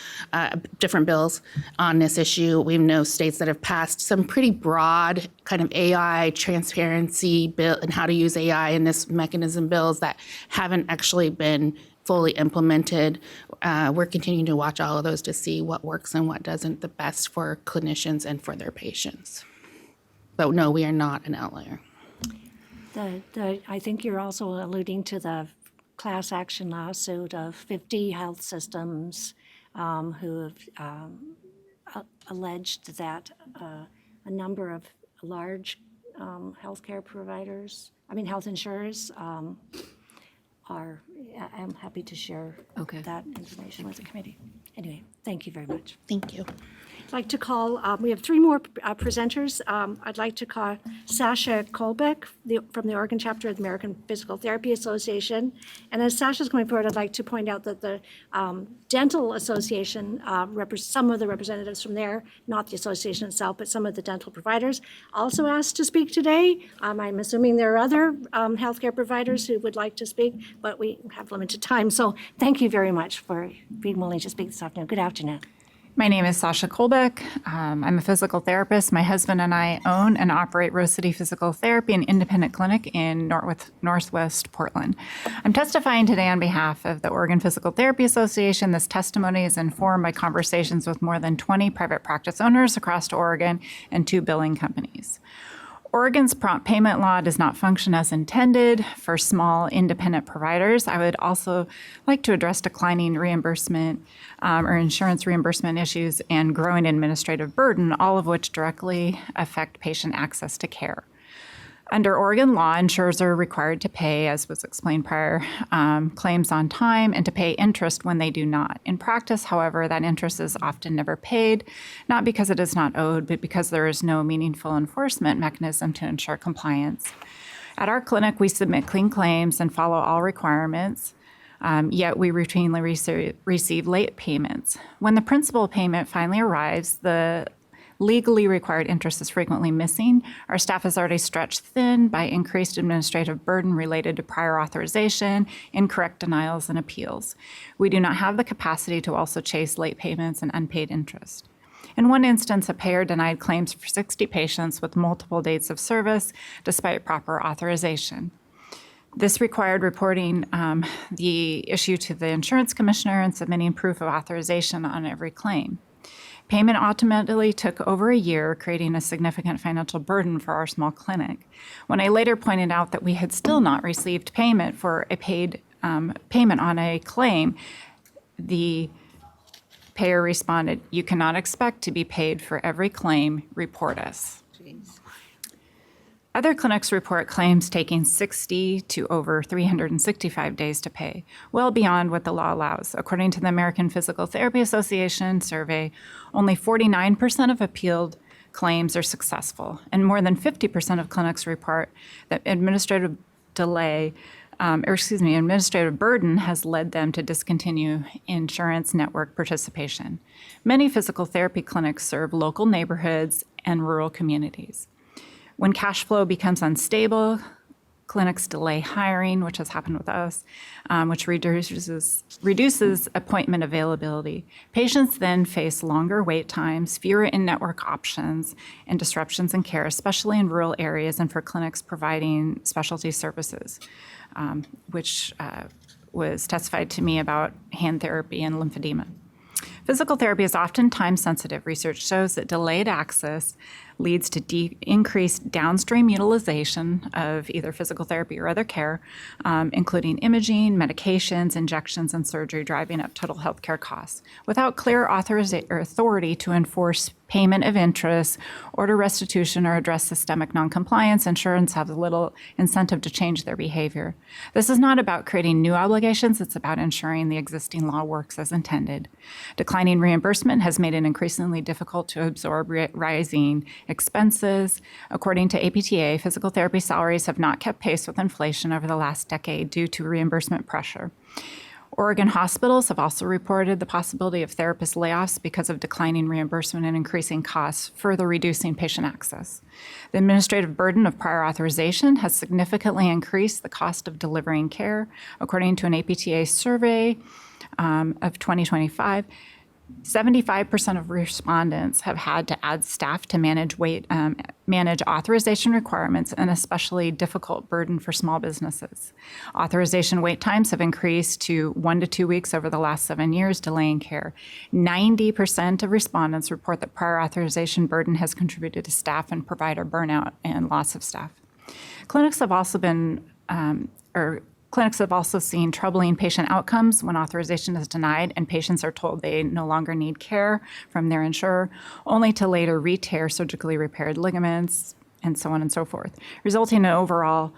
different bills on this issue. We know states that have passed some pretty broad kind of AI transparency bill and how to use AI in this mechanism bills that haven't actually been fully implemented. We're continuing to watch all of those to see what works and what doesn't the best for clinicians and for their patients. But no, we are not an outlier. I think you're also alluding to the class action lawsuit of 50 health systems who have alleged that a number of large healthcare providers, health insurers, I'm happy to share that information with the committee. Anyway, thank you very much. Thank you. I'd like to call, we have three more presenters. I'd like to call Sasha Kolbeck from the Oregon chapter of the American Physical Therapy Association. And as Sasha's going forward, I'd like to point out that the Dental Association, some of the representatives from there, not the association itself, but some of the dental providers, also asked to speak today. I'm assuming there are other healthcare providers who would like to speak, but we have limited time. So thank you very much for being willing to speak this afternoon. Good afternoon. My name is Sasha Kolbeck. I'm a physical therapist. My husband and I own and operate Rose City Physical Therapy, an independent clinic in Northwest Portland. I'm testifying today on behalf of the Oregon Physical Therapy Association. This testimony is informed by conversations with more than 20 private practice owners across Oregon and 2 billing companies. Oregon's prompt payment law does not function as intended for small independent providers. I would also like to address declining reimbursement or insurance reimbursement issues and growing administrative burden, all of which directly affect patient access to care. Under Oregon law, insurers are required to pay, as was explained prior, claims on time and to pay interest when they do not. In practice, however, that interest is often never paid, not because it is not owed, but because there is no meaningful enforcement mechanism to ensure compliance. At our clinic, we submit clean claims and follow all requirements, yet we routinely receive late payments. When the principal payment finally arrives, the legally required interest is frequently missing. Our staff is already stretched thin by increased administrative burden related to prior authorization, incorrect denials, and appeals. We do not have the capacity to also chase late payments and unpaid interest. In one instance, a payer denied claims for 60 patients with multiple dates of service despite proper authorization. This required reporting the issue to the insurance commissioner and submitting proof of authorization on every claim. Payment ultimately took over a year, creating a significant financial burden for our small clinic. When I later pointed out that we had still not received payment for a paid payment on a claim, the payer responded, "You cannot expect to be paid for every claim. Report us." Jeez. Other clinics report claims taking 60 to over 365 days to pay, well beyond what the law allows. According to the American Physical Therapy Association survey, only 49% of appealed claims are successful, and more than 50% of clinics report that administrative delay administrative burden has led them to discontinue insurance network participation. Many physical therapy clinics serve local neighborhoods and rural communities. When cash flow becomes unstable, clinics delay hiring, which has happened with us, which reduces appointment availability. Patients then face longer wait times, fewer in-network options, and disruptions in care, especially in rural areas and for clinics providing specialty services, which was testified to me about hand therapy and lymphedema. Physical therapy is often time-sensitive. Research shows that delayed access leads to increased downstream utilization of either physical therapy or other care, including imaging, medications, injections, and surgery, driving up total healthcare costs. Without clear authority to enforce payment of interest, order restitution, or address systemic noncompliance, insurance has little incentive to change their behavior. This is not about creating new obligations, it's about ensuring the existing law works as intended. Declining reimbursement has made it increasingly difficult to absorb rising expenses. According to APTA, physical therapy salaries have not kept pace with inflation over the last decade due to reimbursement pressure. Oregon hospitals have also reported the possibility of therapist layoffs because of declining reimbursement and increasing costs, further reducing patient access. The administrative burden of prior authorization has significantly increased the cost of delivering care. According to an APTA survey of 2025, 75% of respondents have had to add staff to manage authorization requirements, an especially difficult burden for small businesses. Authorization wait times have increased to 1 to 2 weeks over the last 7 years, delaying care. 90% of respondents report that prior authorization burden has contributed to staff and provider burnout and loss of staff. Clinics have also seen troubling patient outcomes when authorization is denied and patients are told they no longer need care from their insurer, only to later re-tear surgically repaired ligaments, and so on and so forth, resulting in overall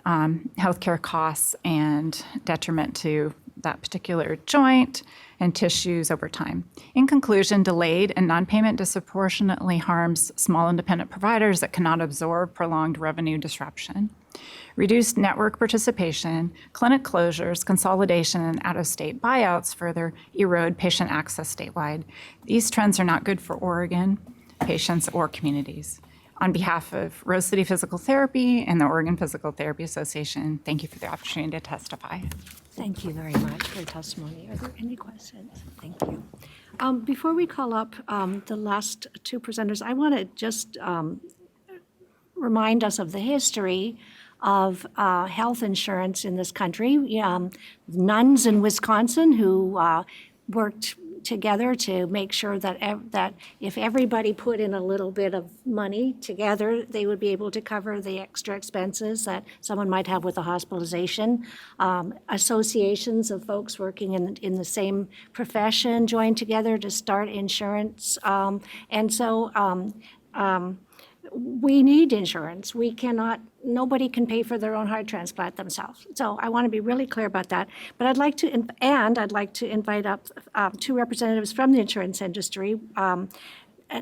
healthcare costs and detriment to that particular joint and tissues over time. In conclusion, delayed and non-payment disproportionately harms small independent providers that cannot absorb prolonged revenue disruption. Reduced network participation, clinic closures, consolidation, and out-of-state buyouts further erode patient access statewide. These trends are not good for Oregon patients or communities. On behalf of Rose City Physical Therapy and the Oregon Physical Therapy Association, thank you for the opportunity to testify. Thank you very much for your testimony. Are there any questions? Thank you. Before we call up the last two presenters, I want to just remind us of the history of health insurance in this country. Nuns in Wisconsin who worked together to make sure that if everybody put in a little bit of money together, they would be able to cover the extra expenses that someone might have with a hospitalization. Associations of folks working in the same profession joined together to start insurance. We need insurance. Nobody can pay for their own heart transplant themselves. So I want to be really clear about that. But I'd like to invite up two representatives from the insurance industry and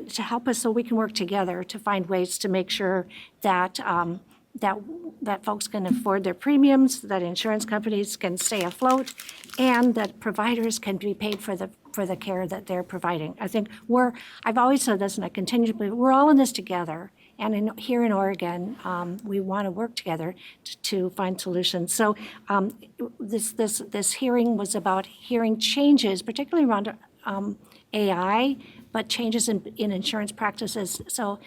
to help us so we can work together to find ways to make sure that that folks can afford their premiums, that insurance companies can stay afloat, and that providers can be paid for the care that they're providing. I think I've always said this, and I continue to believe, we're all in this together. And here in Oregon, we want to work together to find solutions. So this hearing was about hearing changes, particularly around AI, but changes in insurance practices. So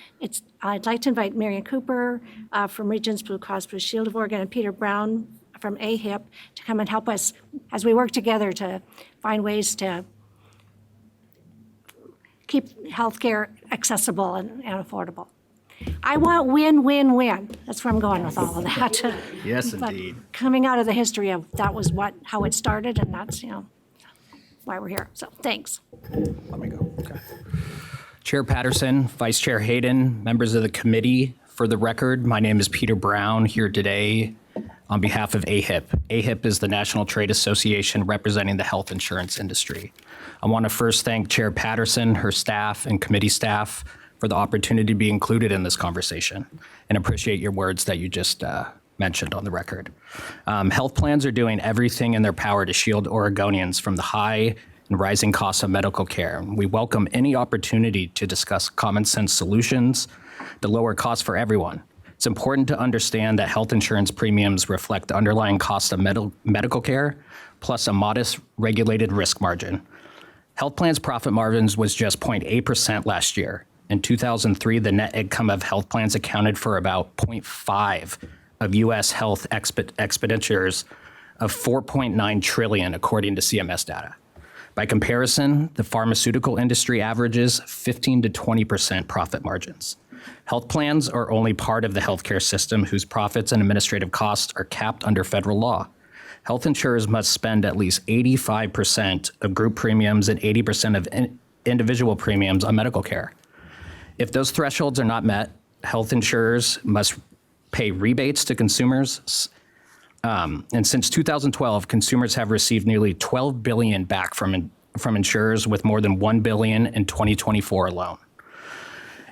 I'd like to invite Marion Cooper from Regions Blue Cross Blue Shield of Oregon and Peter Brown from AHIP to come and help us as we work together to find ways to keep healthcare accessible and affordable. I want win, win, win. That's where I'm going with all of that. Yes, But indeed. coming out of the history of that was how it started, and that's why we're here. So thanks. Let me go. Okay. Chair Patterson, Vice Chair Hayden, members of the committee. For the record, my name is Peter Brown, here today on behalf of AHIP. AHIP is the National Trade Association representing the health insurance industry. I want to first thank Chair Patterson, her staff, and committee staff for the opportunity to be included in this conversation, and appreciate your words that you just mentioned on the record. Health plans are doing everything in their power to shield Oregonians from the high and rising costs of medical care. We welcome any opportunity to discuss common sense solutions to lower costs for everyone. It's important to understand that health insurance premiums reflect the underlying cost of medical care, plus a modest regulated risk margin. Health plans' profit margins was just 0.8% last year. In 2003, the net income of health plans accounted for about 0.5 of U.S. health expenditures of $4.9 trillion, according to CMS data. By comparison, the pharmaceutical industry averages 15 to 20% profit margins. Health plans are only part of the healthcare system whose profits and administrative costs are capped under federal law. Health insurers must spend at least 85% of group premiums and 80% of individual premiums on medical care. If those thresholds are not met, health insurers must pay rebates to consumers. And since 2012, consumers have received nearly $12 billion back from insurers, with more than $1 billion in 2024 alone.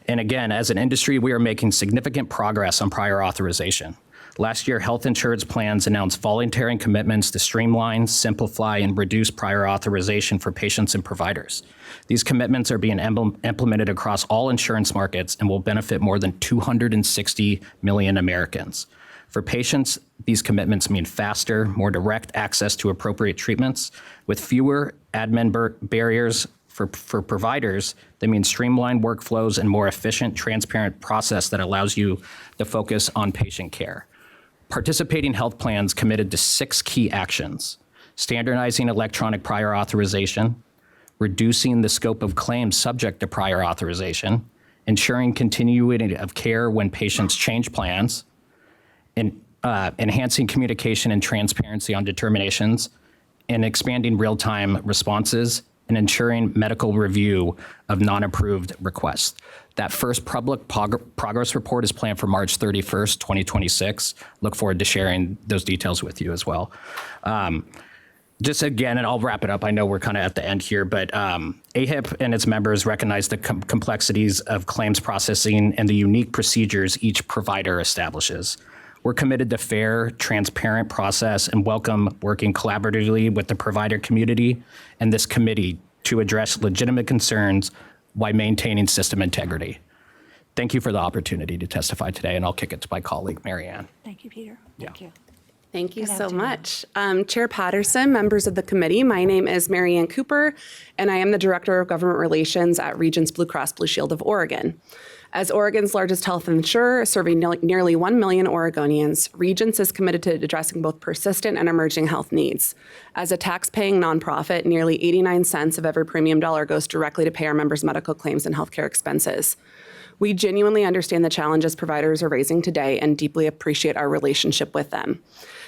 And again, as an industry, we are making significant progress on prior authorization. Last year, health insurance plans announced voluntary commitments to streamline, simplify, and reduce prior authorization for patients and providers. These commitments are being implemented across all insurance markets and will benefit more than 260 million Americans. For patients, these commitments mean faster, more direct access to appropriate treatments. With fewer admin barriers for providers, they mean streamlined workflows and more efficient, transparent process that allows you to focus on patient care. Participating health plans committed to 6 key actions: standardizing electronic prior authorization, reducing the scope of claims subject to prior authorization, ensuring continuity of care when patients change plans, and enhancing communication and transparency on determinations, and expanding real-time responses, and ensuring medical review of non-approved requests. That first public progress report is planned for March 31st, 2026. Look forward to sharing those details with you as well. Just again, and I'll wrap it up. I know we're kind of at the end here, but AHIP and its members recognize the complexities of claims processing and the unique procedures each provider establishes. We're committed to fair, transparent process and welcome working collaboratively with the provider community and this committee to address legitimate concerns while maintaining system integrity. Thank you for the opportunity to testify today, and I'll kick it to my colleague, Mary Ann. Thank you, Peter. Thank you. Thank you so much. Chair Patterson, members of the committee, my name is Mary Ann Cooper, and I am the Director of Government Relations at Regents Blue Cross Blue Shield of Oregon. As Oregon's largest health insurer, serving nearly 1 million Oregonians, Regents is committed to addressing both persistent and emerging health needs. As a tax-paying nonprofit, nearly 89 cents of every premium dollar goes directly to pay our members' medical claims and healthcare expenses. We genuinely understand the challenges providers are raising today and deeply appreciate our relationship with them.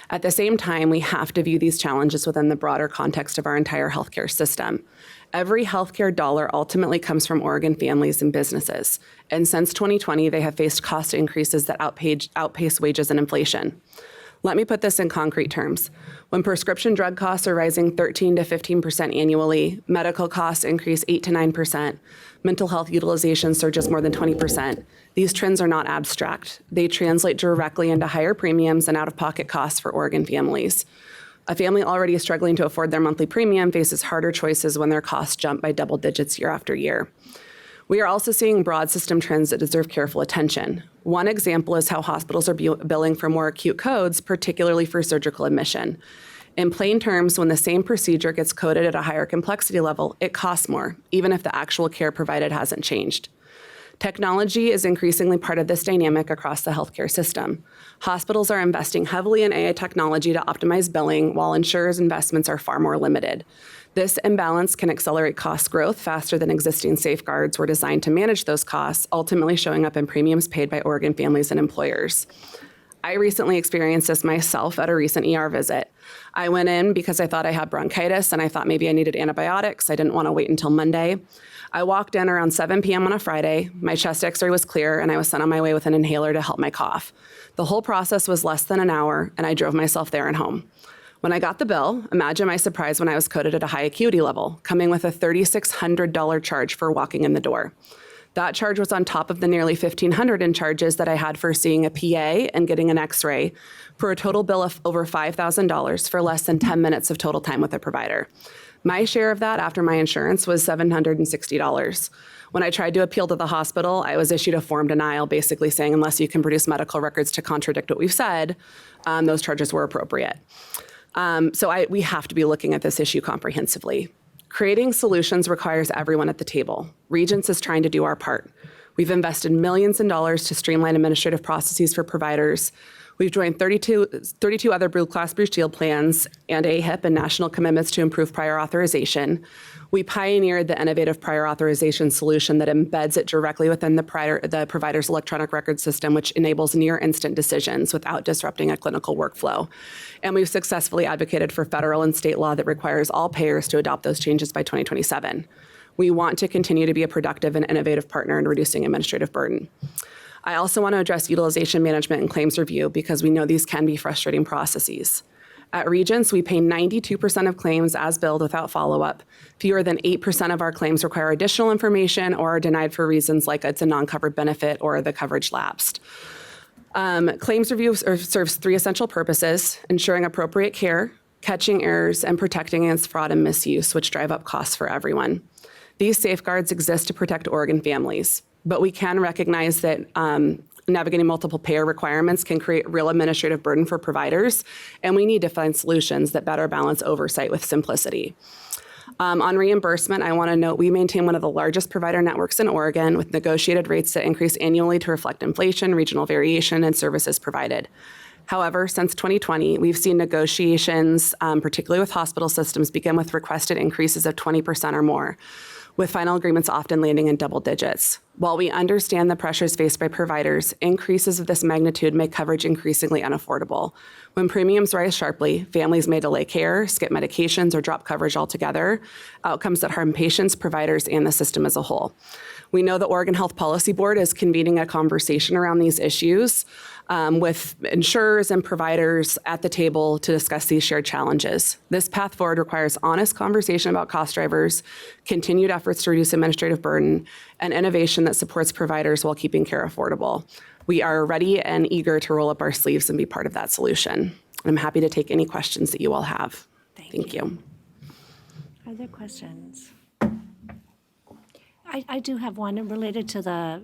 At the same time, we have to view these challenges within the broader context of our entire healthcare system. Every healthcare dollar ultimately comes from Oregon families and businesses. And since 2020, they have faced cost increases that outpace wages and inflation. Let me put this in concrete terms. When prescription drug costs are rising 13 to 15% annually, medical costs increase 8 to 9%, mental health utilization surges more than 20%, these trends are not abstract. They translate directly into higher premiums and out-of-pocket costs for Oregon families. A family already struggling to afford their monthly premium faces harder choices when their costs jump by double digits year after year. We are also seeing broad system trends that deserve careful attention. One example is how hospitals are billing for more acute codes, particularly for surgical admission. In plain terms, when the same procedure gets coded at a higher complexity level, it costs more, even if the actual care provided hasn't changed. Technology is increasingly part of this dynamic across the healthcare system. Hospitals are investing heavily in AI technology to optimize billing, while insurers' investments are far more limited. This imbalance can accelerate cost growth faster than existing safeguards were designed to manage those costs, ultimately showing up in premiums paid by Oregon families and employers. I recently experienced this myself at a recent ER visit. I went in because I thought I had bronchitis and I thought maybe I needed antibiotics. I didn't want to wait until Monday. I walked in around 7 p.m. on a Friday. My chest x-ray was clear and I was sent on my way with an inhaler to help my cough. The whole process was less than an hour and I drove myself there and home. When I got the bill, imagine my surprise when I was coded at a high acuity level, coming with a $3,600 charge for walking in the door. That charge was on top of the nearly $1,500 in charges that I had for seeing a PA and getting an x-ray, for a total bill of over $5,000 for less than 10 minutes of total time with a provider. My share of that after my insurance was $760. When I tried to appeal to the hospital, I was issued a form denial basically saying unless you can produce medical records to contradict what we've said, those charges were appropriate. We have to be looking at this issue comprehensively. Creating solutions requires everyone at the table. Regents is trying to do our part. We've invested millions in dollars to streamline administrative processes for providers. We've joined 32 other Blue Cross Blue Shield plans and AHIP and national commitments to improve prior authorization. We pioneered the innovative prior authorization solution that embeds it directly within the provider's electronic record system, which enables near instant decisions without disrupting a clinical workflow. And we've successfully advocated for federal and state law that requires all payers to adopt those changes by 2027. We want to continue to be a productive and innovative partner in reducing administrative burden. I also want to address utilization management and claims review because we know these can be frustrating processes. At Regents, we pay 92% of claims as billed without follow-up. Fewer than 8% of our claims require additional information or are denied for reasons like it's a non-covered benefit or the coverage lapsed. Claims review serves three essential purposes: ensuring appropriate care, catching errors, and protecting against fraud and misuse, which drive up costs for everyone. These safeguards exist to protect Oregon families, but we can recognize that navigating multiple payer requirements can create real administrative burden for providers, and we need to find solutions that better balance oversight with simplicity. On reimbursement, I want to note we maintain one of the largest provider networks in Oregon with negotiated rates that increase annually to reflect inflation, regional variation, and services provided. However, since 2020, we've seen negotiations, particularly with hospital systems, begin with requested increases of 20% or more, with final agreements often landing in double digits. While we understand the pressures faced by providers, increases of this magnitude make coverage increasingly unaffordable. When premiums rise sharply, families may delay care, skip medications, or drop coverage altogether, outcomes that harm patients, providers, and the system as a whole. We know the Oregon Health Policy Board is convening a conversation around these issues with insurers and providers at the table to discuss these shared challenges. This path forward requires honest conversation about cost drivers, continued efforts to reduce administrative burden, and innovation that supports providers while keeping care affordable. We are ready and eager to roll up our sleeves and be part of that solution. I'm happy to take any questions that you all have. Thank you. Other questions? I do have one related to the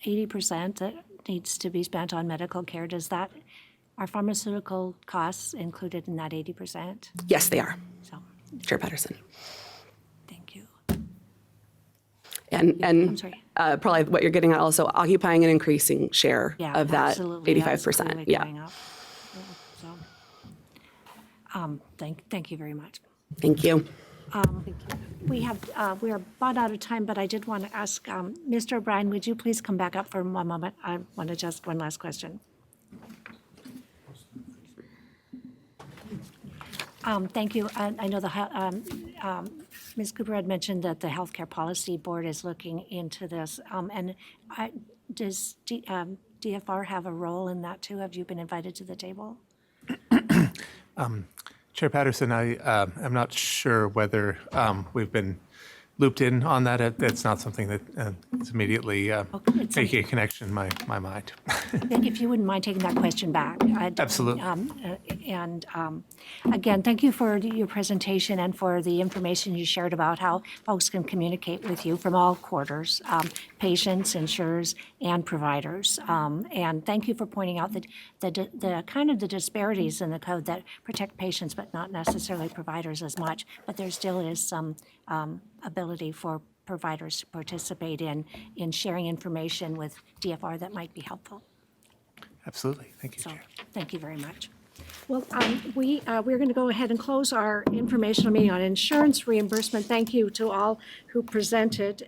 80% that needs to be spent on medical care. Are pharmaceutical costs included in that 80%? Yes, they are. So, Chair Patterson. thank you. And I'm sorry. probably what you're getting at also, occupying an increasing share Yeah, of that absolutely. That's 85%. clearly Yeah. going up. Thank you very much. Thank you. We are about out of time, but I did want to ask, Mr. O'Brien, would you please come back up for one moment? I want to just one last question. Thank you. I know Ms. Cooper had mentioned that the Healthcare Policy Board is looking into this. Does DFR have a role in that too? Have you been invited to the table? Chair Patterson, I am not sure whether we've been looped in on that. It's not something that is immediately making a connection in my mind. If you wouldn't mind taking that question back. Absolutely. Again, thank you for your presentation and for the information you shared about how folks can communicate with you from all quarters, patients, insurers, and providers. And thank you for pointing out the kind of the disparities in the code that protect patients but not necessarily providers as much. But there still is some ability for providers to participate in sharing information with DFR that might be helpful. Absolutely. Thank you, So, Chair. thank you very much. Well, we're going to go ahead and close our informational meeting on insurance reimbursement. Thank you to all who presented.